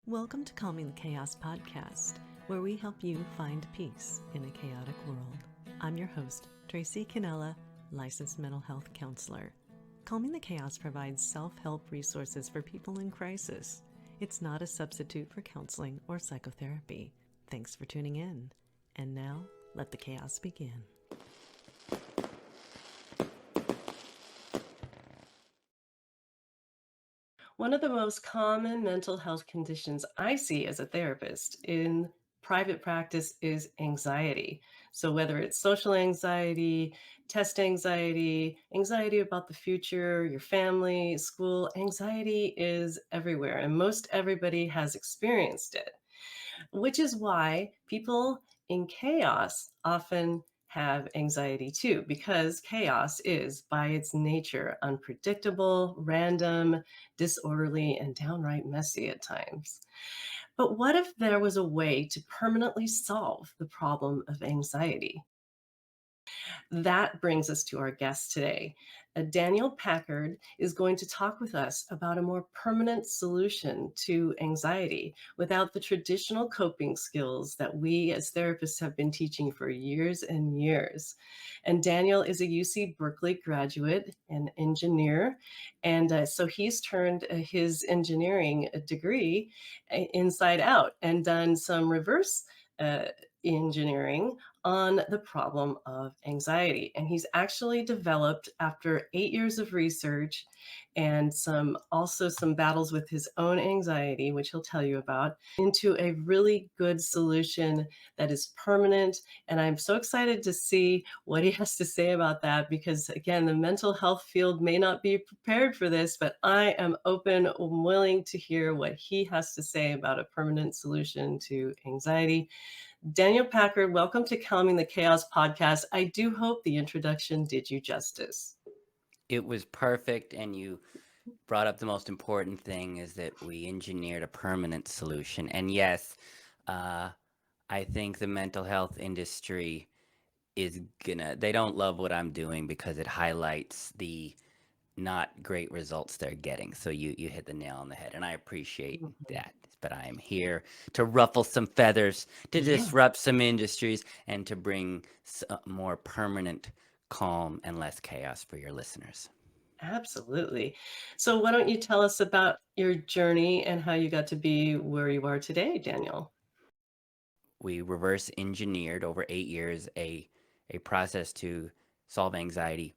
Welcome to Calming the Chaos podcast, where we help you find peace in a chaotic world. I'm your host, Tracy Canella, licensed mental health counselor. Calming the Chaos provides self-help resources for people in crisis. It's not a substitute for counseling or psychotherapy. Thanks for tuning in. And now, let the chaos begin. One of the most common mental health conditions I see as a therapist in private practice is anxiety. So, whether it's social anxiety, test anxiety, anxiety about the future, your family, school, anxiety is everywhere, and most everybody has experienced it, which is why people in chaos often have anxiety too, because chaos is by its nature unpredictable, random, disorderly, and downright messy at times. But what if there was a way to permanently solve the problem of anxiety? That brings us to our guest today. Daniel Packard is going to talk with us about a more permanent solution to anxiety without the traditional coping skills that we as therapists have been teaching for years and years. And Daniel is a UC Berkeley graduate and engineer. And so he's turned his engineering degree inside out and done some reverse uh, engineering on the problem of anxiety. And he's actually developed, after 8 years of research and some battles with his own anxiety, which he'll tell you about, into a really good solution that is permanent. And I'm so excited to see what he has to say about that, because again, the mental health field may not be prepared for this, but I am open and willing to hear what he has to say about a permanent solution to anxiety. Daniel Packard, welcome to Calming the Chaos podcast. I do hope the introduction did you justice. It was perfect, and you brought up the most important thing is that we engineered a permanent solution. And yes, uh, I think the mental health industry they don't love what I'm doing because it highlights the not great results they're getting. So you hit the nail on the head, and I appreciate Mhm. that. But I am here to ruffle some feathers, to Yeah, disrupt some industries, and to bring more permanent calm and less chaos for your listeners. absolutely. So, why don't you tell us about your journey and how you got to be where you are today, Daniel? We reverse engineered over 8 years a process to solve anxiety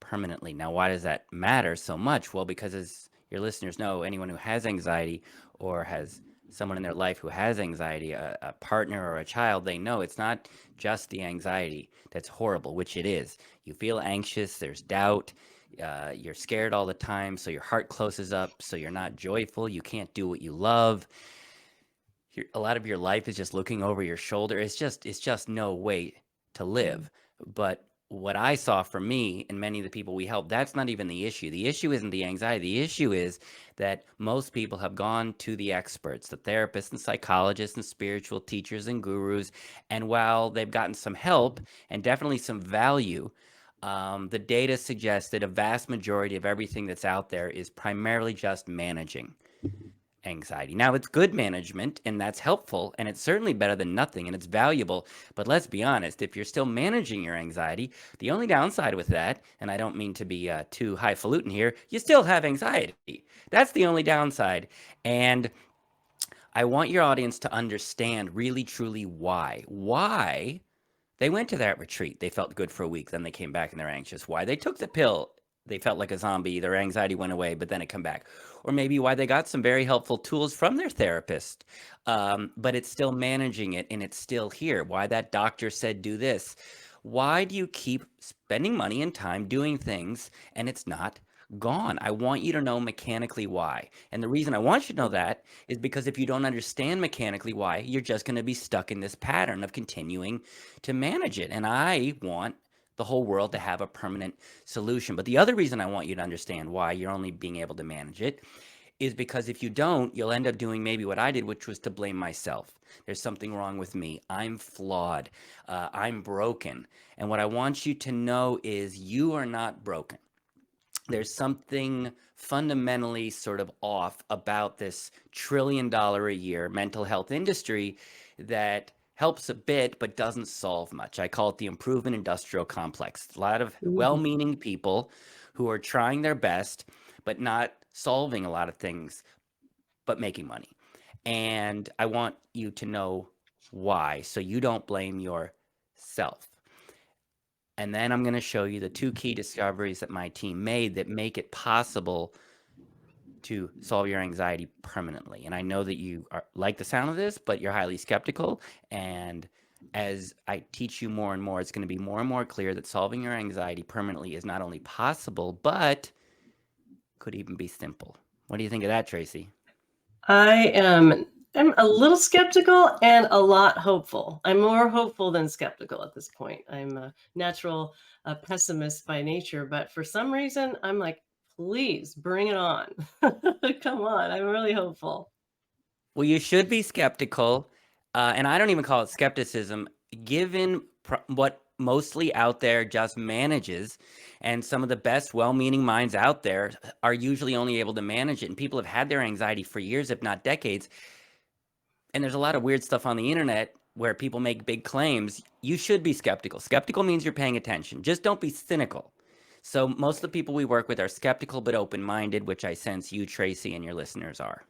permanently. Now, why does that matter so much? Well, because as your listeners know, anyone who has anxiety or has someone in their life who has anxiety, a partner or a child, they know it's not just the anxiety that's horrible, which it is. You feel anxious, there's doubt, you're scared all the time, so your heart closes up, so you're not joyful, you can't do what you love. A lot of your life is just looking over your shoulder. It's just no way to Mm. live. But what I saw for me and many of the people we help, that's not even the issue. The issue isn't the anxiety. The issue is that most people have gone to the experts, the therapists and psychologists and spiritual teachers and gurus. And while they've gotten some help and definitely some value, the data suggests that a vast majority of everything that's out there is primarily just managing anxiety. Now, it's good management and that's helpful, and it's certainly better than nothing and it's valuable. But let's be honest, if you're still managing your anxiety, the only downside with that, and I don't mean to be too highfalutin here, you still have anxiety. That's the only downside. And I want your audience to understand really, truly why. Why they went to that retreat. They felt good for a week, then they came back and they're anxious. Why they took the pill, they felt like a zombie, their anxiety went away, but then it come back. Or maybe why they got some very helpful tools from their therapist, but it's still managing it and it's still here. Why that doctor said do this. Why do you keep spending money and time doing things and it's not gone? I want you to know mechanically why. And the reason I want you to know that is because if you don't understand mechanically why, you're just going to be stuck in this pattern of continuing to manage it. And I want the whole world to have a permanent solution. But the other reason I want you to understand why you're only being able to manage it is because if you don't, you'll end up doing maybe what I did, which was to blame myself. There's something wrong with me. I'm flawed. I'm broken. And what I want you to know is you are not broken. there's something fundamentally sort of off about this $1 trillion a year mental health industry that helps a bit but doesn't solve much. I call it the improvement industrial complex. A lot of Mhm. well-meaning people who are trying their best but not solving a lot of things but making money. And I want you to know why so you don't blame yourself. And then I'm going to show you the 2 key discoveries that my team made that make it possible to solve your anxiety permanently. And I know that you like the sound of this, but you're highly skeptical. And as I teach you more and more, it's going to be more and more clear that solving your anxiety permanently is not only possible, but could even be simple. What do you think of that, Tracy? I'm a little skeptical and a lot hopeful. I'm more hopeful than skeptical at this point. I'm a natural pessimist by nature, but for some reason, I'm like, please bring it on. Come on. I'm really hopeful. Well, you should be skeptical, and I don't even call it skepticism, given what mostly out there just manages, and some of the best well-meaning minds out there are usually only able to manage it, and people have had their anxiety for years, if not decades, and there's a lot of weird stuff on the internet where people make big claims. You should be skeptical. Skeptical means you're paying attention. Just don't be cynical. So most of the people we work with are skeptical but open-minded, which I sense you, Tracy, and your listeners are.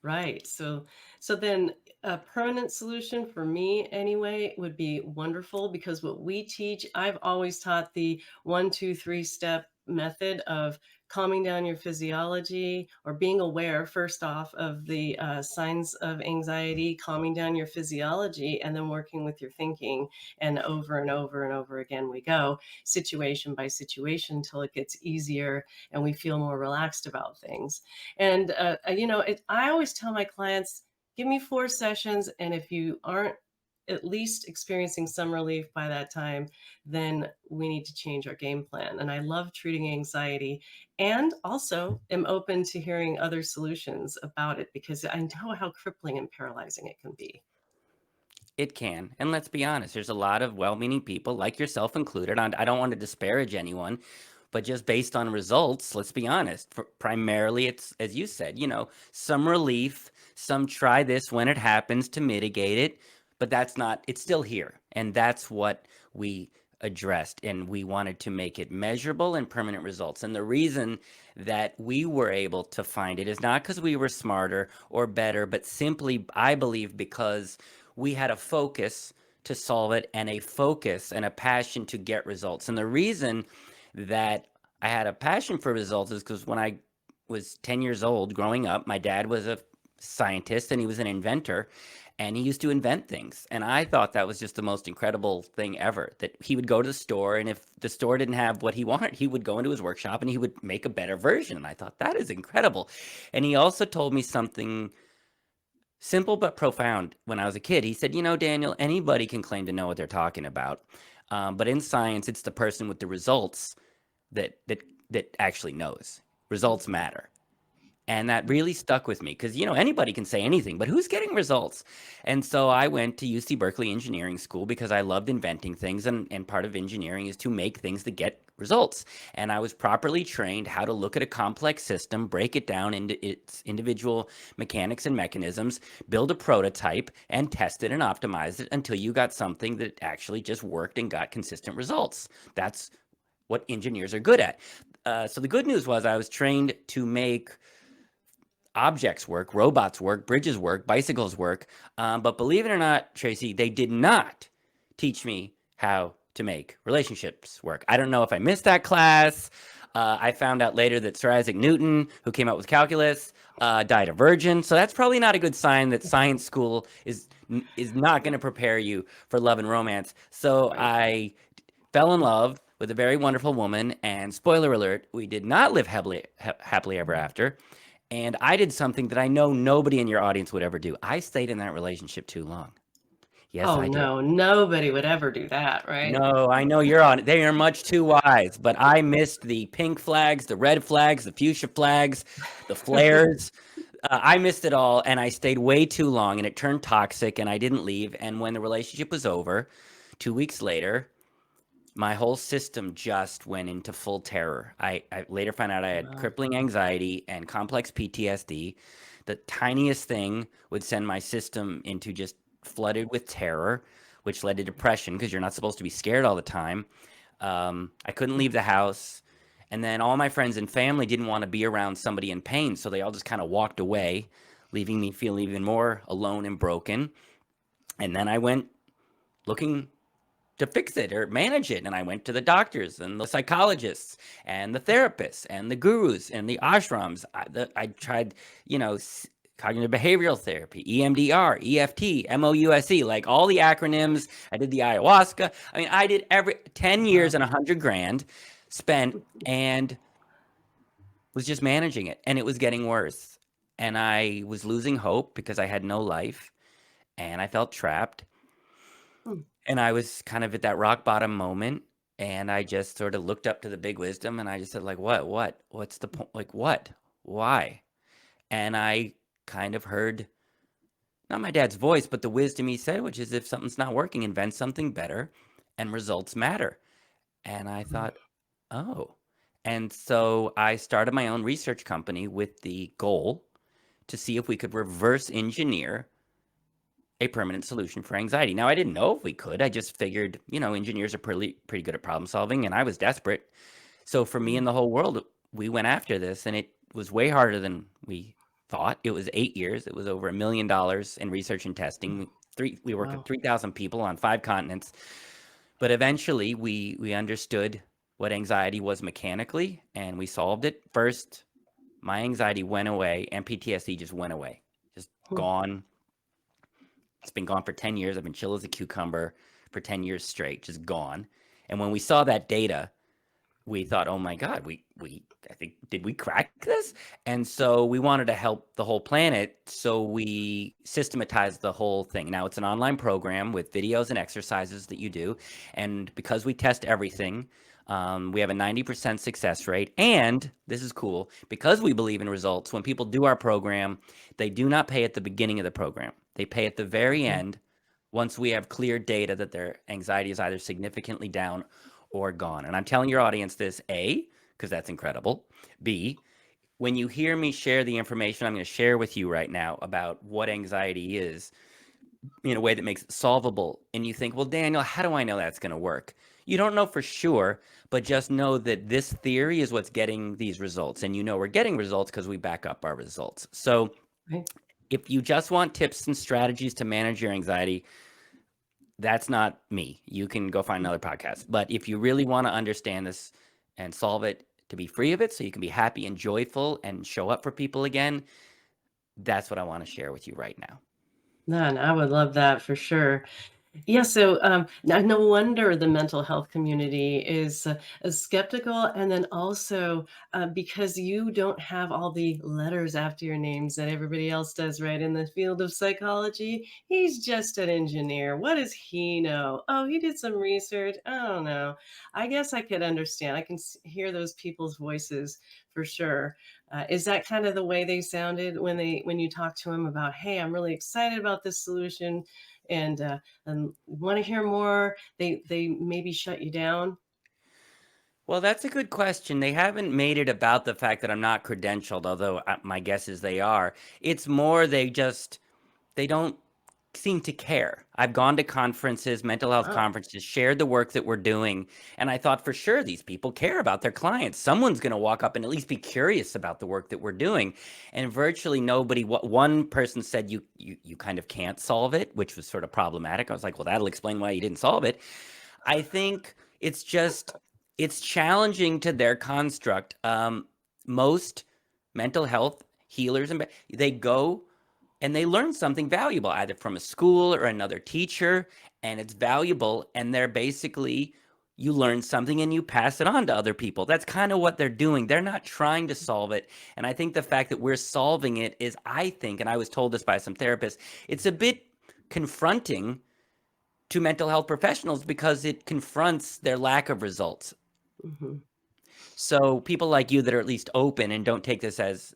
Right. So then a permanent solution for me anyway would be wonderful because what we teach, I've always taught the 1, 2, 3 step method of calming down your physiology or being aware first off of the signs of anxiety, calming down your physiology, and then working with your thinking. And over and over and over again, we go situation by situation until it gets easier and we feel more relaxed about things. And, I always tell my clients, give me 4 sessions. And if you aren't at least experiencing some relief by that time, then we need to change our game plan. And I love treating anxiety and also am open to hearing other solutions about it because I know how crippling and paralyzing it can be. It can. And let's be honest, there's a lot of well-meaning people, like yourself included. I don't want to disparage anyone, but just based on results, let's be honest. Primarily, it's, as you said, some relief, some try this when it happens to mitigate it, but that's not, it's still here. And that's what we addressed. And we wanted to make it measurable and permanent results. And the reason that we were able to find it is not because we were smarter or better, but simply, I believe, because we had a focus to solve it and a focus and a passion to get results. And the reason that I had a passion for results is because when I was 10 years old growing up, my dad was a scientist and he was an inventor and he used to invent things. And I thought that was just the most incredible thing ever, that he would go to the store and if the store didn't have what he wanted, he would go into his workshop and he would make a better version. And I thought that is incredible. And he also told me something simple but profound when I was a kid. He said, Daniel, anybody can claim to know what they're talking about. But in science, it's the person with the results that actually knows. Results matter. And that really stuck with me because, anybody can say anything, but who's getting results? And so I went to UC Berkeley Engineering School because I loved inventing things. And part of engineering is to make things that get results. And I was properly trained how to look at a complex system, break it down into its individual mechanics and mechanisms, build a prototype, and test it and optimize it until you got something that actually just worked and got consistent results. That's what engineers are good at. So the good news was I was trained to make objects work, robots work, bridges work, bicycles work. But believe it or not, Tracy, they did not teach me how to make relationships work. I don't know if I missed that class. I found out later that Sir Isaac Newton, who came up with calculus, died a virgin. So that's probably not a good sign that science school is not going to prepare you for love and romance. So Right. I fell in love with a very wonderful woman. And spoiler alert, we did not live happily ever after. And I did something that I know nobody in your audience would ever do. I stayed in that relationship too long. Yes, Oh I did. no, nobody would ever do that, right? No, I know you're on it. They are much too wise, but I missed the pink flags, the red flags, the fuchsia flags, the flares. I missed it all, and I stayed way too long, and it turned toxic, and I didn't leave. And when the relationship was over, 2 weeks later, my whole system just went into full terror. I later found out I had Wow. crippling anxiety and complex PTSD. The tiniest thing would send my system into just flooded with terror, which led to depression because you're not supposed to be scared all the time. I couldn't leave the house. And then all my friends and family didn't want to be around somebody in pain. So they all just kind of walked away, leaving me feeling even more alone and broken. And then I went looking to fix it or manage it. And I went to the doctors and the psychologists and the therapists and the gurus and the ashrams. I tried, you know, cognitive behavioral therapy, EMDR, EFT, MOUSE, like all the acronyms. I did the ayahuasca. I mean, I did every 10 years Wow. and 100 grand spent and was just managing it. And it was getting worse. And I was losing hope because I had no life and I felt trapped. Hmm. And I was kind of at that rock bottom moment, and I just sort of looked up to the big wisdom, and I just said, like, what's the point? Like, what? Why? And I kind of heard not my dad's voice, but the wisdom he said, which is if something's not working, invent something better, and results matter. And I Hmm. thought, oh. And so I started my own research company with the goal to see if we could reverse engineer a permanent solution for anxiety. Now, I didn't know if we could. I just figured, you know, engineers are pretty good at problem solving, and I was desperate. So for me Hmm. and the whole world, we went after this, and it was way harder than we thought. It was 8 years. It was over $1 million in research and testing. We worked with Wow. 3,000 people on 5 continents. But eventually, we understood what anxiety was mechanically, and we solved it. First, my anxiety went away, and PTSD just went away, just Hmm. gone. It's been gone for 10 years. I've been chill as a cucumber for 10 years straight, just gone. And when we saw that data, we thought, oh my God, I think, did we crack this? And so we wanted to help the whole planet. So we systematized the whole thing. Now it's an online program with videos and exercises that you do. And because we test everything, we have a 90% success rate. And this is cool, because we believe in results, when people do our program, they do not pay at the beginning of the program. They pay at the very Hmm. end once we have clear data that their anxiety is either significantly down or gone. And I'm telling your audience this, A, because that's incredible. B, when you hear me share the information I'm going to share with you right now about what anxiety is in a way that makes it solvable, and you think, well, Daniel, how do I know that's going to work? You don't know for sure, but just know that this theory is what's getting these results. And you know we're getting results because we back up our results. So Right. if you just want tips and strategies to manage your anxiety, that's not me. You can go find another podcast. But if you really want to understand this and solve it to be free of it so you can be happy and joyful and show up for people again, that's what I want to share with you right now. Man, I would love that for sure. Yeah, so no wonder the mental health community is skeptical, and then also because you don't have all the letters after your names that everybody else does, right? In the field of psychology, he's just an engineer. What does he know? Oh, he did some research. I don't know. I guess I could understand. I can hear those people's voices for sure. Is that kind of the way they sounded when you talk to them about, hey, I'm really excited about this solution, and want to hear more, they maybe shut you down? Well, that's a good question. They haven't made it about the fact that I'm not credentialed, although my guess is they are. It's more they don't seem to care. I've gone to conferences, mental health Wow. conferences, shared the work that we're doing, and I thought for sure these people care about their clients. Someone's going to walk up and at least be curious about the work that we're doing. And virtually nobody. What one person said, you kind of can't solve it, which was sort of problematic. I was like, well, that'll explain why you didn't solve it. I think it's challenging to their construct. Most mental health healers they go and they learn something valuable either from a school or another teacher, and it's valuable, and they're basically you learn something and you pass it on to other people. That's kind of what they're doing. They're not trying to solve it. And I think the fact that we're solving it is, I think, and I was told this by some therapists, it's a bit confronting to mental health professionals because it confronts their lack of results. Hmm. So people like you that are at least open and don't take this as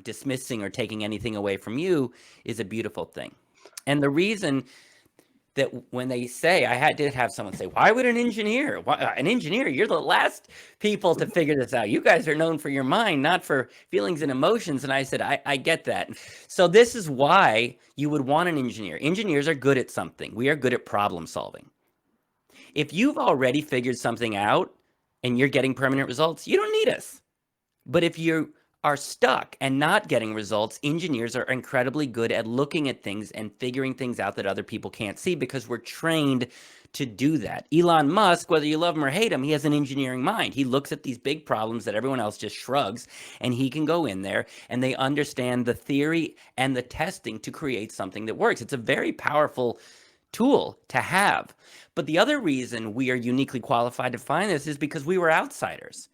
dismissing or taking anything away from you is a beautiful thing. And the reason that when they say, did have someone say, why would an engineer, you're the last people to figure this out. You guys are known for your mind, not for feelings and emotions. And I said, I get that. So this is why you would want an engineer. Engineers are good at something. We are good at problem solving. If you've already figured something out and you're getting permanent results, you don't need us. But if you are stuck and not getting results, engineers are incredibly good at looking at things and figuring things out that other people can't see because we're trained to do that. Elon Musk, whether you love him or hate him, he has an engineering mind. He looks at these big problems that everyone else just shrugs, and he can go in there and they understand the theory and the testing to create something that works. It's a very powerful tool to have. But the other reason we are uniquely qualified to find this is because we were outsiders.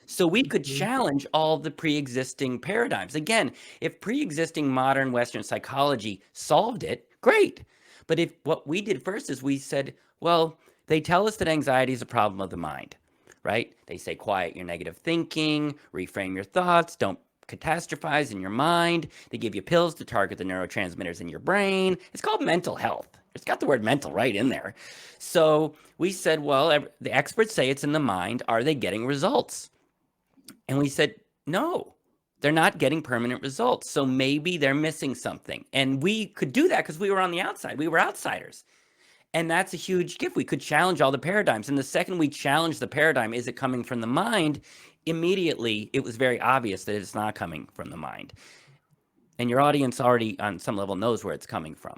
So we could challenge all the pre-existing paradigms. Again, if pre-existing modern Western psychology solved it, great. But if what we did first is we said, well, they tell us that anxiety is a problem of the mind, right? They say quiet your negative thinking, reframe your thoughts, don't catastrophize in your mind. They give you pills to target the neurotransmitters in your brain. It's called mental health. It's got the word mental right in there. So we said, well, the experts say it's in the mind. Are they getting results? And we said, no, they're not getting permanent results. So maybe they're missing something. And we could do that because we were on the outside. We were outsiders. And that's a huge gift. We could challenge all the paradigms. And the second we challenge the paradigm, is it coming from the mind? Immediately, it was very obvious that it's not coming from the mind. And your audience already on some level knows where it's coming from.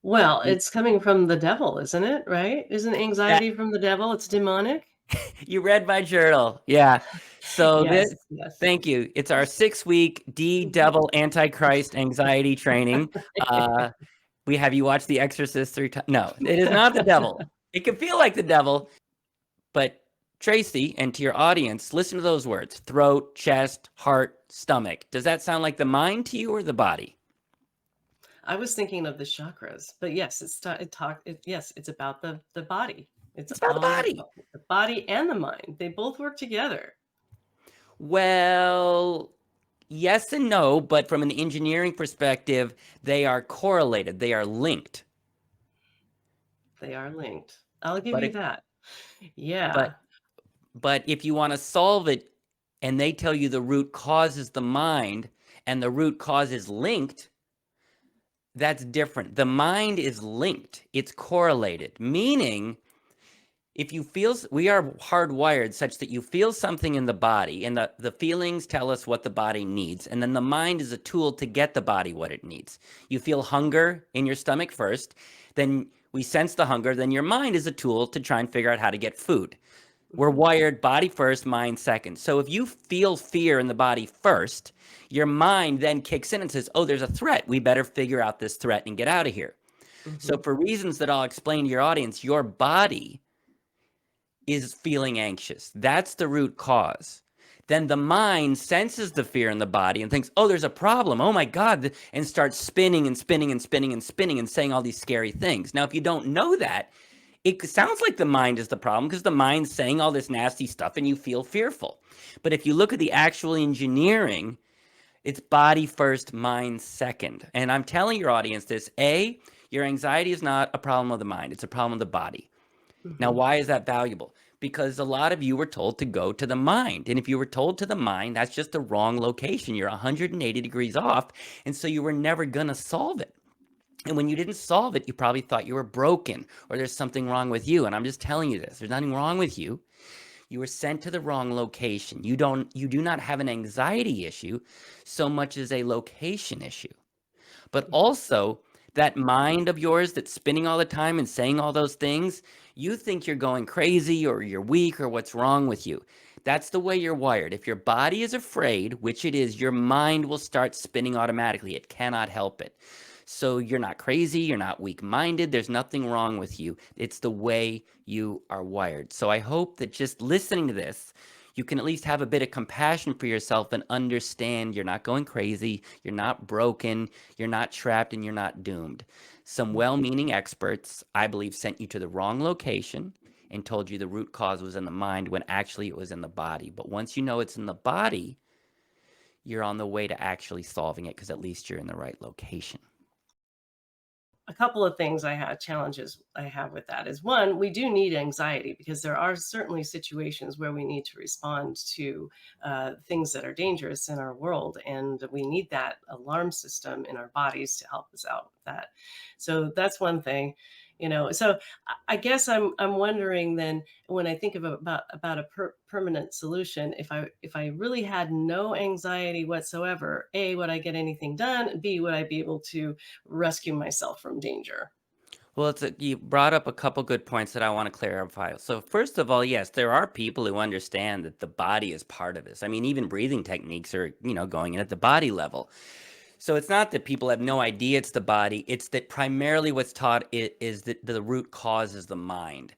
Well, it's coming from the devil, isn't it? Right? Isn't anxiety from the devil? It's demonic. You read my journal. Yeah. So Yes, this, yes. thank you. It's our 6-week devil Antichrist anxiety training. We have you watch The Exorcist 3 times. No, it is not the devil. It can feel like the devil, but Tracy, and to your audience, listen to those words: throat, chest, heart, stomach. Does that sound like the mind to you or the body? I was thinking of the chakras, but yes, yes, it's about the body. It's It's about the all body. about the body and the mind. They both work together. Well, yes and no, but from an engineering perspective, they are correlated. They are linked. They are linked. I'll give But you it, that. Yeah. but but if you want to solve it and they tell you the root cause is the mind and the root cause is linked, that's different. The mind is linked. It's correlated, meaning if you feel, we are hardwired such that you feel something in the body and the feelings tell us what the body needs. And then the mind is a tool to get the body what it needs. You feel hunger in your stomach first, then we sense the hunger, then your mind is a tool to try and figure out how to get food. We're wired body first, mind second. So if you feel fear in the body first, your mind then kicks in and says, oh, there's a threat. We better figure out this threat and get out of here. So for reasons that I'll explain to your audience, your body is feeling anxious. That's the root cause. Then the mind senses the fear in the body and thinks, oh, there's a problem. Oh my God. And starts spinning and spinning and spinning and spinning and saying all these scary things. Now, if you don't know that, it sounds like the mind is the problem because the mind's saying all this nasty stuff and you feel fearful. But if you look at the actual engineering, it's body first, mind second. And I'm telling your audience this: A, your anxiety is not a problem of the mind. It's a problem of the body. Now, why is that valuable? Because a lot of you were told to go to the mind. And if you were told to the mind, that's just the wrong location. You're 180 degrees off. And so you were never going to solve it. And when you didn't solve it, you probably thought you were broken or there's something wrong with you. And I'm just telling you this: there's nothing wrong with you. You were sent to the wrong location. You do not have an anxiety issue so much as a location issue. But also, that mind of yours that's spinning all the time and saying all those things, you think you're going crazy or you're weak or what's wrong with you. That's the way you're wired. If your body is afraid, which it is, your mind will start spinning automatically. It cannot help it. So you're not crazy. You're not weak-minded. There's nothing wrong with you. It's the way you are wired. So I hope that just listening to this, you can at least have a bit of compassion for yourself and understand you're not going crazy, you're not broken, you're not trapped, and you're not doomed. Some well-meaning experts, I believe, sent you to the wrong location and told you the root cause was in the mind when actually it was in the body. But once you know it's in the body, you're on the way to actually solving it because at least you're in the right location. a couple of things challenges I have with that is, one, we do need anxiety because there are certainly situations where we need to respond to things that are dangerous in our world, and we need that alarm system in our bodies to help us out with that. So that's one thing. So I guess I'm wondering then, when I think of about a permanent solution, if I really had no anxiety whatsoever, A, would I get anything done? B, would I be able to rescue myself from danger? Well, you brought up a couple good points that I want to clarify. So, first of all, yes, there are people who understand that the body is part of this. I mean, even breathing techniques are, going in at the body level. So it's not that people have no idea it's the body. It's that primarily what's taught is that the root cause is the mind.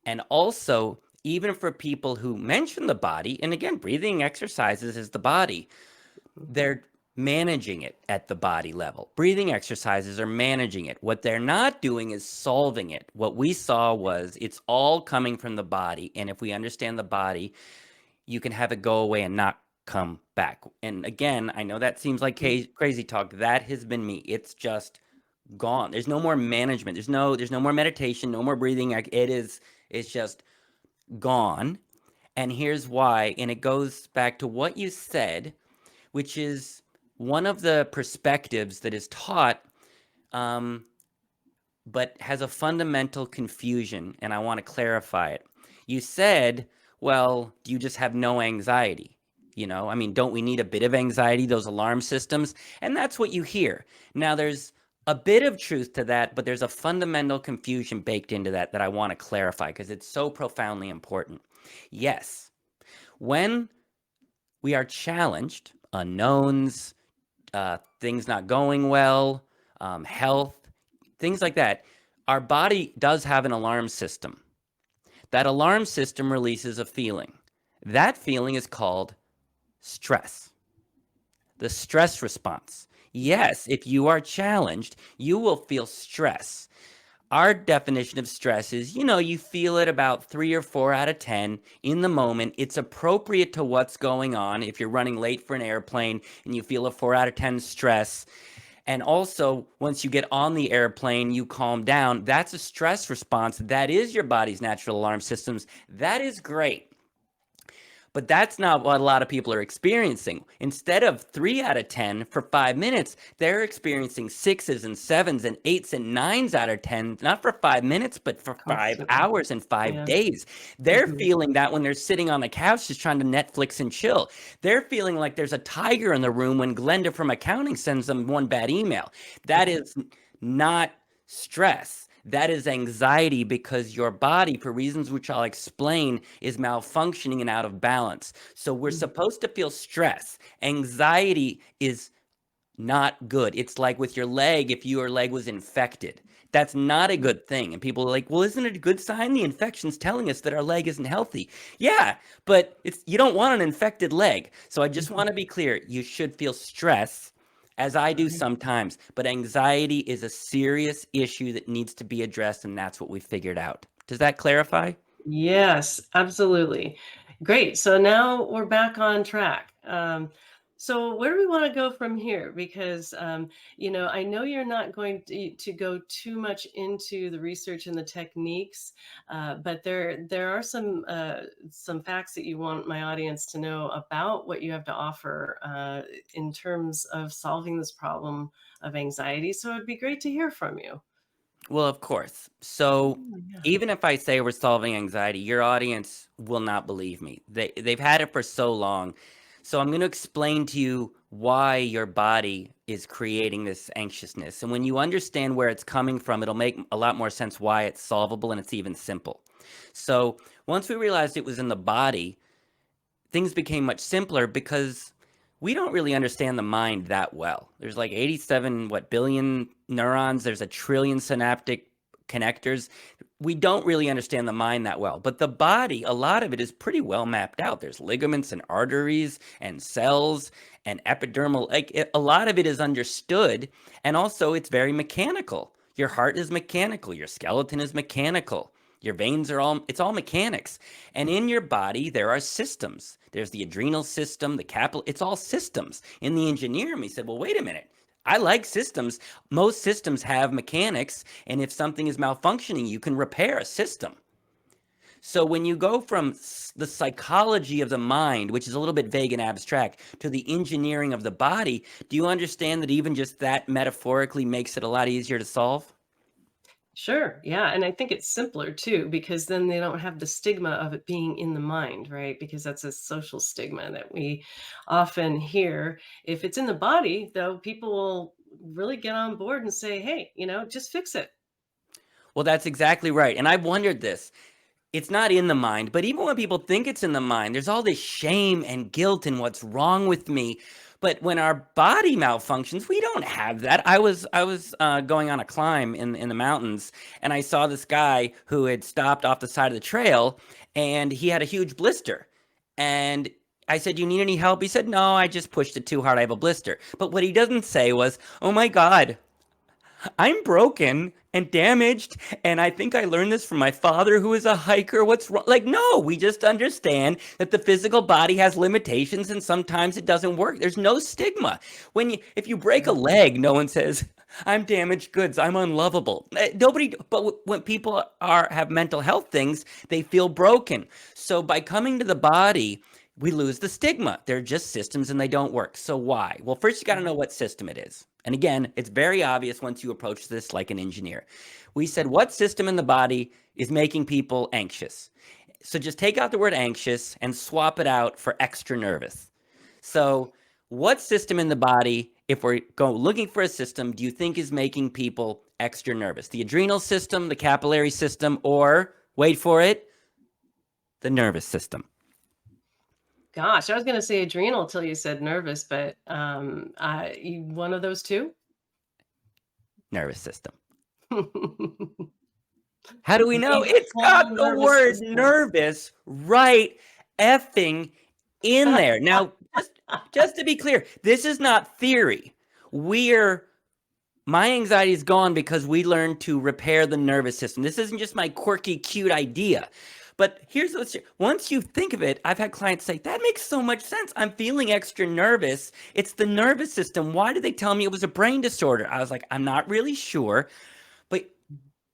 And also, even for people who mention the body, and again, breathing exercises is the body, they're managing it at the body level. Breathing exercises are managing it. What they're not doing is solving it. What we saw was it's all coming from the body. And if we understand the body, you can have it go away and not come back. And again, I know that seems like crazy talk. That has been me. It's just gone. There's no more management. There's no more meditation, no more breathing. It's just gone. And here's why. And it goes back to what you said, which is one of the perspectives that is taught, but has a fundamental confusion. And I want to clarify it. You said, well, do you just have no anxiety? I mean, don't we need a bit of anxiety, those alarm systems? And that's what you hear. Now, there's a bit of truth to that, but there's a fundamental confusion baked into that I want to clarify because it's so profoundly important. Yes, when we are challenged, unknowns, things not going well, health, things like that, our body does have an alarm system. That alarm system releases a feeling. That feeling is called stress. The stress response. Yes, if you are challenged, you will feel stress. Our definition of stress is, you feel it about 3 or 4 out of 10 in the moment. It's appropriate to what's going on. If you're running late for an airplane and you feel a 4 out of 10 stress, and also once you get on the airplane, you calm down. That's a stress response. That is your body's natural alarm systems. That is great. But that's not what a lot of people are experiencing. Instead of 3 out of 10 for 5 minutes, they're experiencing 6s and 7s and 8s and 9s out of 10, not for 5 minutes, but for 5 Constantly. hours and 5 Yeah. days. They're feeling that when they're sitting on the couch just trying to Netflix and chill. They're feeling like there's a tiger in the room when Glenda from accounting sends them one bad email. That is not stress. That is anxiety because your body, for reasons which I'll explain, is malfunctioning and out of balance. So we're supposed to feel stress. Anxiety is not good. It's like with your leg, if your leg was infected. That's not a good thing. And people are like, well, isn't it a good sign? The infection's telling us that our leg isn't healthy. Yeah, but you don't want an infected leg. So I just want to be clear. You should feel stress, as I do sometimes, but anxiety is a serious issue that needs to be addressed, and that's what we figured out. Does that clarify? Yes, absolutely. Great. So now we're back on track. So where do we want to go from here? Because I know you're not going to go too much into the research and the techniques, but there are some facts that you want my audience to know about what you have to offer in terms of solving this problem of anxiety. So it'd be great to hear from you. Well, of course. So Yeah. even if I say we're solving anxiety, your audience will not believe me. They've had it for so long. So I'm going to explain to you why your body is creating this anxiousness. And when you understand where it's coming from, it'll make a lot more sense why it's solvable and it's even simple. So once we realized it was in the body, things became much simpler because we don't really understand the mind that well. There's like 87 billion neurons. There's 1 trillion synaptic connectors. We don't really understand the mind that well. But the body, a lot of it is pretty well mapped out. There's ligaments and arteries and cells and epidermal. A lot of it is understood. And also it's very mechanical. Your heart is mechanical. Your skeleton is mechanical. Your veins it's all mechanics. And in your body, there are systems. There's the adrenal system, the capillary, it's all systems. And the engineer in me said, well, wait a minute. I like systems. Most systems have mechanics, and if something is malfunctioning, you can repair a system. So when you go from the psychology of the mind, which is a little bit vague and abstract, to the engineering of the body, do you understand that even just that metaphorically makes it a lot easier to solve? Sure. Yeah. And I think it's simpler too, because then they don't have the stigma of it being in the mind, right? Because that's a social stigma that we often hear. If it's in the body, though, people will really get on board and say, hey, just fix it. Well, that's exactly right. And I've wondered this. It's not in the mind, but even when people think it's in the mind, there's all this shame and guilt and what's wrong with me. But when our body malfunctions, we don't have that. I was going on a climb in the mountains, and I saw this guy who had stopped off the side of the trail, and he had a huge blister. And I said, "You need any help?" He said, "No, I just pushed it too hard. I have a blister." But what he doesn't say was, "Oh my God, I'm broken and damaged, and I think I learned this from my father who is a hiker. What's wrong?" Like, no, we just understand that the physical body has limitations and sometimes it doesn't work. There's no stigma. If you break a leg, no one says, "I'm damaged goods, I'm unlovable." Nobody, but when people have mental health things, they feel broken. So by coming to the body, we lose the stigma. They're just systems and they don't work. So why? Well, first you got to know what system it is. And again, it's very obvious once you approach this like an engineer. We said, what system in the body is making people anxious? So just take out the word anxious and swap it out for extra nervous. So what system in the body, if we're looking for a system, do you think is making people extra nervous? The adrenal system, the capillary system, or, wait for it, the nervous system? Gosh, I was going to say adrenal till you said nervous, but one of those two? Nervous system. How do we know? The It's got whole the nervous word system. nervous right effing in there. Now, just to be clear, this is not theory. My anxiety is gone because we learned to repair the nervous system. This isn't just my quirky, cute idea. But once you think of it, I've had clients say, that makes so much sense. I'm feeling extra nervous. It's the nervous system. Why did they tell me it was a brain disorder? I was like, I'm not really sure. But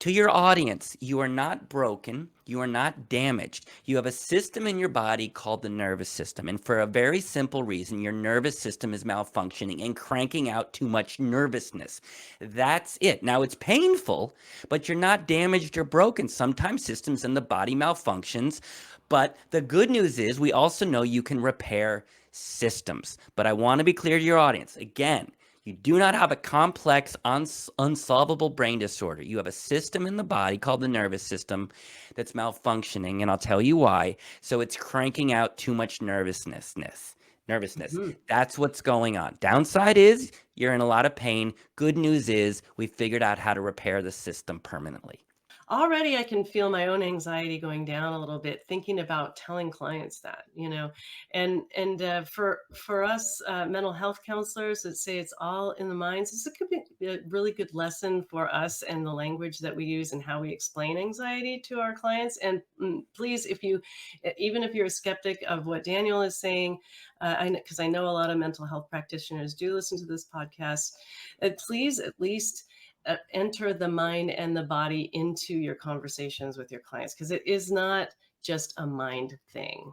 to your audience, you are not broken. You are not damaged. You have a system in your body called the nervous system. And for a very simple reason, your nervous system is malfunctioning and cranking out too much nervousness. That's it. Now, it's painful, but you're not damaged or broken. Sometimes systems in the body malfunctions. But the good news is we also know you can repair systems. But I want to be clear to your audience. Again, you do not have a complex, unsolvable brain disorder. You have a system in the body called the nervous system that's malfunctioning, and I'll tell you why. So it's cranking out too much nervousness. Mm-hmm. That's what's going on. Downside is you're in a lot of pain. Good news is we figured out how to repair the system permanently. Already I can feel my own anxiety going down a little bit thinking about telling clients that, and for us mental health counselors that say it's all in the minds, this could be a really good lesson for us and the language that we use and how we explain anxiety to our clients. And please, even if you're a skeptic of what Daniel is saying, because I know a lot of mental health practitioners do listen to this podcast, please at least enter the mind and the body into your conversations with your clients, because it is not just a mind thing.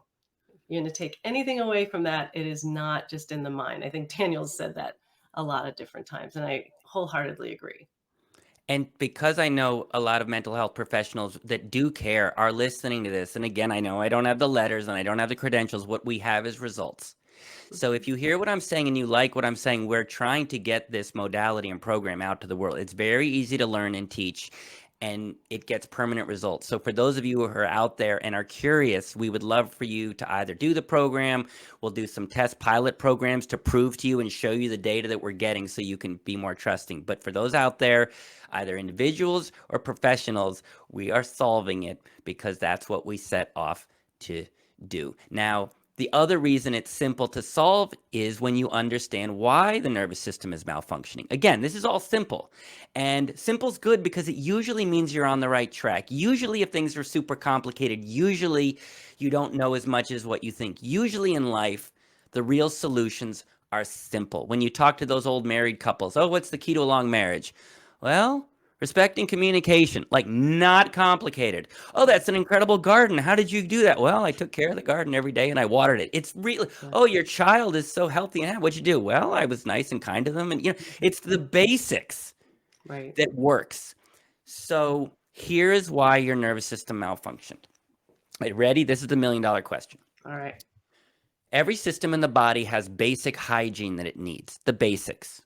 You're going to take anything away from that. It is not just in the mind. I think Daniel said that a lot of different times, and I wholeheartedly agree. And because I know a lot of mental health professionals that do care are listening to this, and again, I know I don't have the letters and I don't have the credentials. What we have is results. So if you hear what I'm saying and you like what I'm saying, we're trying to get this modality and program out to the world. It's very easy to learn and teach, and it gets permanent results. So for those of you who are out there and are curious, we would love for you to either do the program. We'll do some test pilot programs to prove to you and show you the data that we're getting so you can be more trusting. But for those out there, either individuals or professionals, we are solving it because that's what we set off to do. Now, the other reason it's simple to solve is when you understand why the nervous system is malfunctioning. Again, this is all simple. And simple's good because it usually means you're on the right track. Usually if things are super complicated, usually you don't know as much as what you think. Usually in life, the real solutions are simple. When you talk to those old married couples, oh, what's the key to a long marriage? Well, respecting communication, like not complicated. Oh, that's an incredible garden. How did you do that? Well, I took care of the garden every day and I watered it. It's really, Yeah. oh, your child is so healthy. And what'd you do? Well, I was nice and kind to them. And, it's the basics Right. that works. So here's why your nervous system malfunctioned. Right, ready? This is the $1 million question. All right. Every system in the body has basic hygiene that it needs, the basics.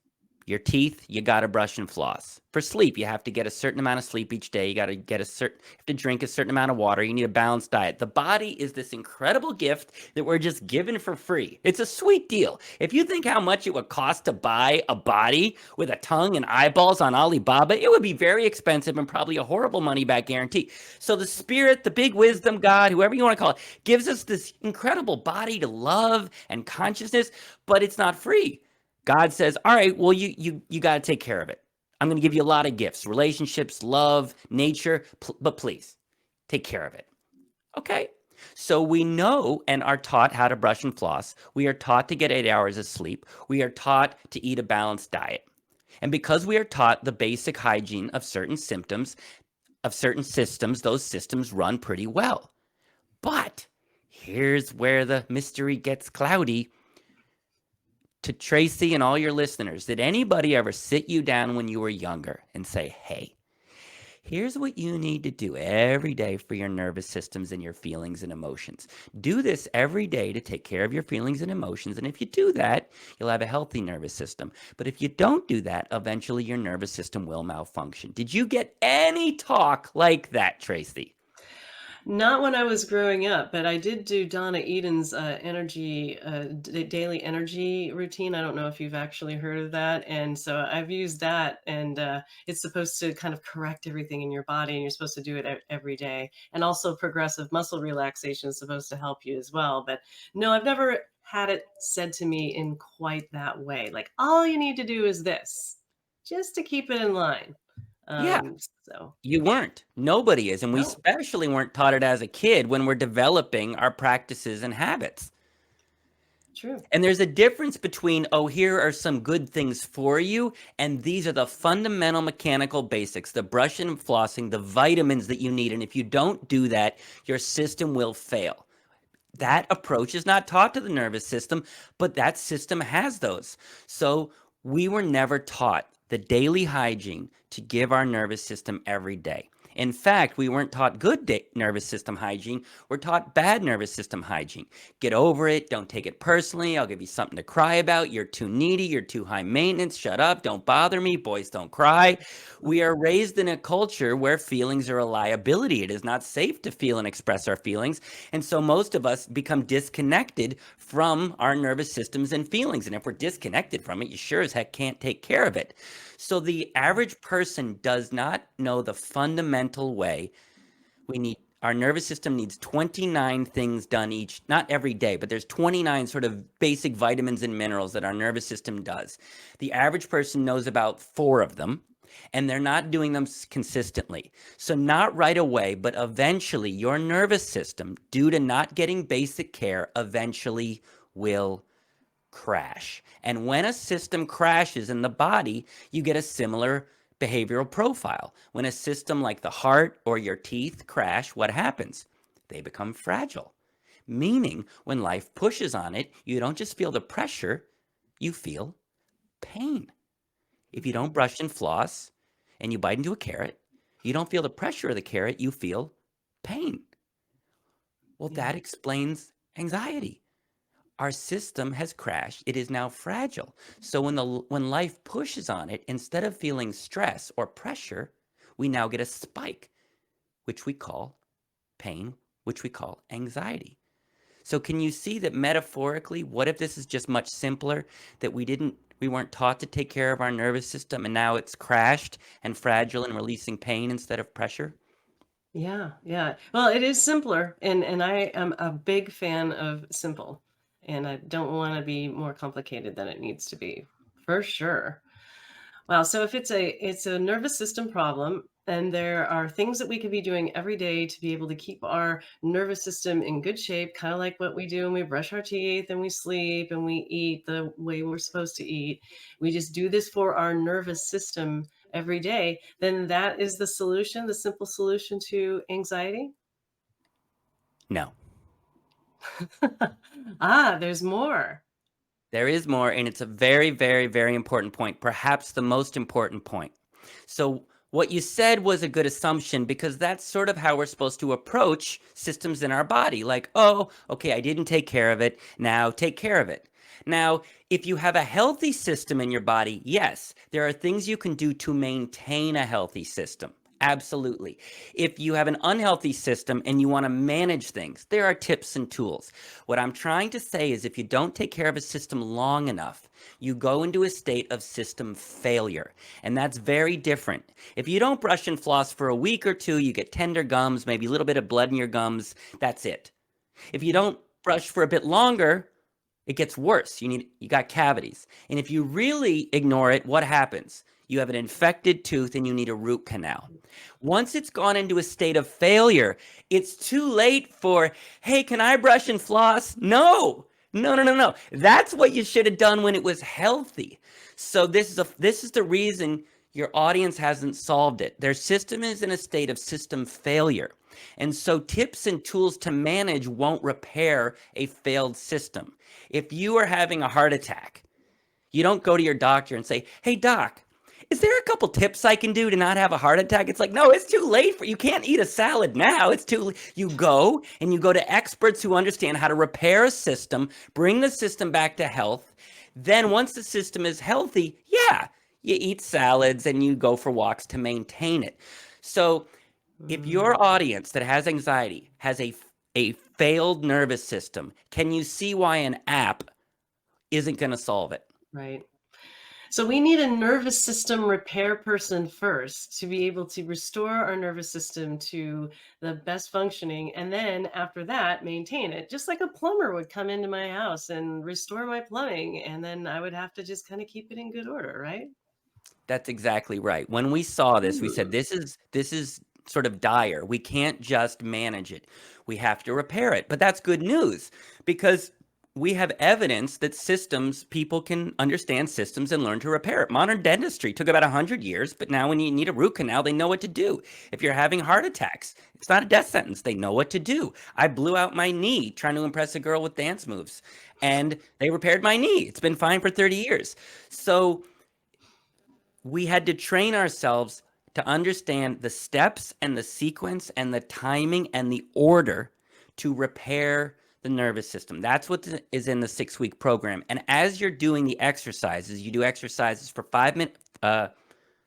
Your teeth, you got to brush and floss. For sleep, you have to get a certain amount of sleep each day. You got to have to drink a certain amount of water. You need a balanced diet. The body is this incredible gift that we're just given for free. It's a sweet deal. If you think how much it would cost to buy a body with a tongue and eyeballs on Alibaba, it would be very expensive and probably a horrible money back guarantee. So the spirit, the big wisdom, God, whoever you want to call it, gives us this incredible body to love and consciousness, but it's not free. God says, all right, well, you got to take care of it. I'm going to give you a lot of gifts, relationships, love, nature, but please take care of it. Okay. So we know and are taught how to brush and floss. We are taught to get 8 hours of sleep. We are taught to eat a balanced diet. And because we are taught the basic hygiene of certain symptoms, of certain systems, those systems run pretty well. But here's where the mystery gets cloudy. To Tracy and all your listeners, did anybody ever sit you down when you were younger and say, hey, here's what you need to do every day for your nervous systems and your feelings and emotions. Do this every day to take care of your feelings and emotions. And if you do that, you'll have a healthy nervous system. But if you don't do that, eventually your nervous system will malfunction. Did you get any talk like that, Tracy? Not when I was growing up, but I did do Donna Eden's daily energy routine. I don't know if you've actually heard of that. And so I've used that, and it's supposed to kind of correct everything in your body, and you're supposed to do it every day. And also progressive muscle relaxation is supposed to help you as well. But no, I've never had it said to me in quite that way. Like, all you need to do is this, just to keep it in line. Yeah. So You weren't. Nobody is. And we no, especially weren't taught it as a kid when we're developing our practices and habits. true. And there's a difference between, oh, here are some good things for you, and these are the fundamental mechanical basics, the brushing and flossing, the vitamins that you need. And if you don't do that, your system will fail. That approach is not taught to the nervous system, but that system has those. So we were never taught the daily hygiene to give our nervous system every day. In fact, we weren't taught good nervous system hygiene. We're taught bad nervous system hygiene. Get over it. Don't take it personally. I'll give you something to cry about. You're too needy. You're too high maintenance. Shut up. Don't bother me. Boys don't cry. We are raised in a culture where feelings are a liability. It is not safe to feel and express our feelings. And so most of us become disconnected from our nervous systems and feelings. And if we're disconnected from it, you sure as heck can't take care of it. So the average person does not know the fundamental way. Our nervous system needs 29 things done not every day, but there's 29 sort of basic vitamins and minerals that our nervous system does. The average person knows about 4 of them, and they're not doing them consistently. So not right away, but eventually your nervous system, due to not getting basic care, eventually will crash. And when a system crashes in the body, you get a similar behavioral profile. When a system like the heart or your teeth crash, what happens? They become fragile. Meaning, when life pushes on it, you don't just feel the pressure, you feel pain. If you don't brush and floss and you bite into a carrot, you don't feel the pressure of the carrot, you feel pain. Well, that explains anxiety. Our system has crashed. It is now fragile. So when life pushes on it, instead of feeling stress or pressure, we now get a spike, which we call pain, which we call anxiety. So can you see that metaphorically, what if this is just much simpler, that we weren't taught to take care of our nervous system, and now it's crashed and fragile and releasing pain instead of pressure? Yeah, yeah. Well, it is simpler, and I am a big fan of simple, and I don't want to be more complicated than it needs to be, for sure. Wow. So if it's a nervous system problem, And there are things that we could be doing every day to be able to keep our nervous system in good shape, kind of like what we do when we brush our teeth and we sleep and we eat the way we're supposed to eat. We just do this for our nervous system every day. Then that is the solution, the simple solution to anxiety. No. There's more. There is more, and it's a very, very, very important point, perhaps the most important point. So, what you said was a good assumption because that's sort of how we're supposed to approach systems in our body. Like, oh, okay, I didn't take care of it. Now take care of it. Now, if you have a healthy system in your body, yes, there are things you can do to maintain a healthy system. Absolutely. If you have an unhealthy system and you want to manage things, there are tips and tools. What I'm trying to say is if you don't take care of a system long enough, you go into a state of system failure. And that's very different. If you don't brush and floss for a week or two, you get tender gums, maybe a little bit of blood in your gums. That's it. If you don't brush for a bit longer, it gets worse. You got cavities. And if you really ignore it, what happens? You have an infected tooth and you need a root canal. Once it's gone into a state of failure, it's too late for, hey, can I brush and floss? No. No. That's what you should have done when it was healthy. So this is the reason your audience hasn't solved it. Their system is in a state of system failure. And so tips and tools to manage won't repair a failed system. If you are having a heart attack, you don't go to your doctor and say, hey, doc, is there a couple tips I can do to not have a heart attack? It's like, no, it's too late you can't eat a salad now. You go to experts who understand how to repair a system, bring the system back to health. Then once the system is healthy, yeah, you eat salads and you go for walks to maintain it. So if your audience that has anxiety has a failed nervous system, can you see why an app isn't going to solve it? Right. So we need a nervous system repair person first to be able to restore our nervous system to the best functioning. And then after that, maintain it. Just like a plumber would come into my house and restore my plumbing. And then I would have to just kind of keep it in good order, right? That's exactly right. When we saw this, we said, this is sort of dire. We can't just manage it. We have to repair it. But that's good news because we have evidence that people can understand systems and learn to repair it. Modern dentistry took about 100 years, but now when you need a root canal, they know what to do. If you're having heart attacks, it's not a death sentence. They know what to do. I blew out my knee trying to impress a girl with dance moves, and they repaired my knee. It's been fine for 30 years. So we had to train ourselves to understand the steps and the sequence and the timing and the order to repair the nervous system. That's what is in the 6-week program. And as you're doing the exercises, you do exercises for 5 minutes,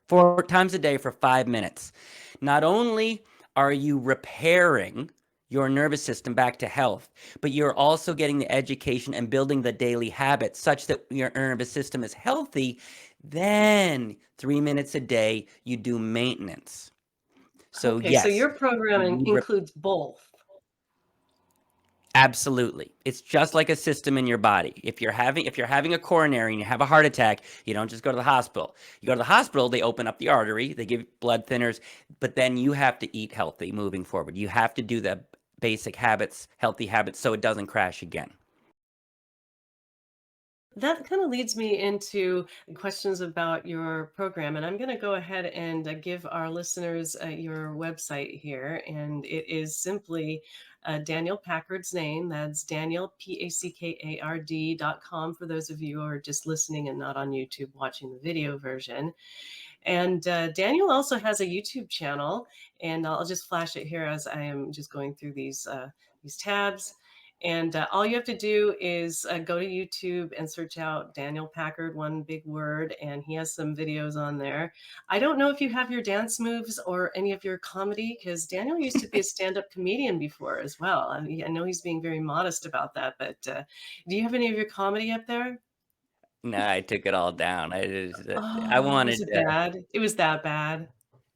4 times a day for 5 minutes. Not only are you repairing your nervous system back to health, but you're also getting the education and building the daily habits such that your nervous system is healthy. Then 3 minutes a day, you do maintenance. So Okay, yes. so your program includes both. Absolutely. It's just like a system in your body. If you're having a coronary and you have a heart attack, you don't just go to the hospital. You go to the hospital, they open up the artery, they give blood thinners, but then you have to eat healthy moving forward. You have to do the basic habits, healthy habits, so it doesn't crash again. That kind of leads me into questions about your program. And I'm going to go ahead and give our listeners your website here. And it is simply Daniel Packard's name. That's Daniel, Packard.com for those of you who are just listening and not on YouTube watching the video version. And Daniel also has a YouTube channel. And I'll just flash it here as I am just going through these tabs. And all you have to do is go to YouTube and search out Daniel Packard, one big word, and he has some videos on there. I don't know if you have your dance moves or any of your comedy, because Daniel used to be a stand-up comedian before as well. I know he's being very modest about that, but do you have any of your comedy up there? No, I took it all down. I Oh, was wanted it bad? It was that bad.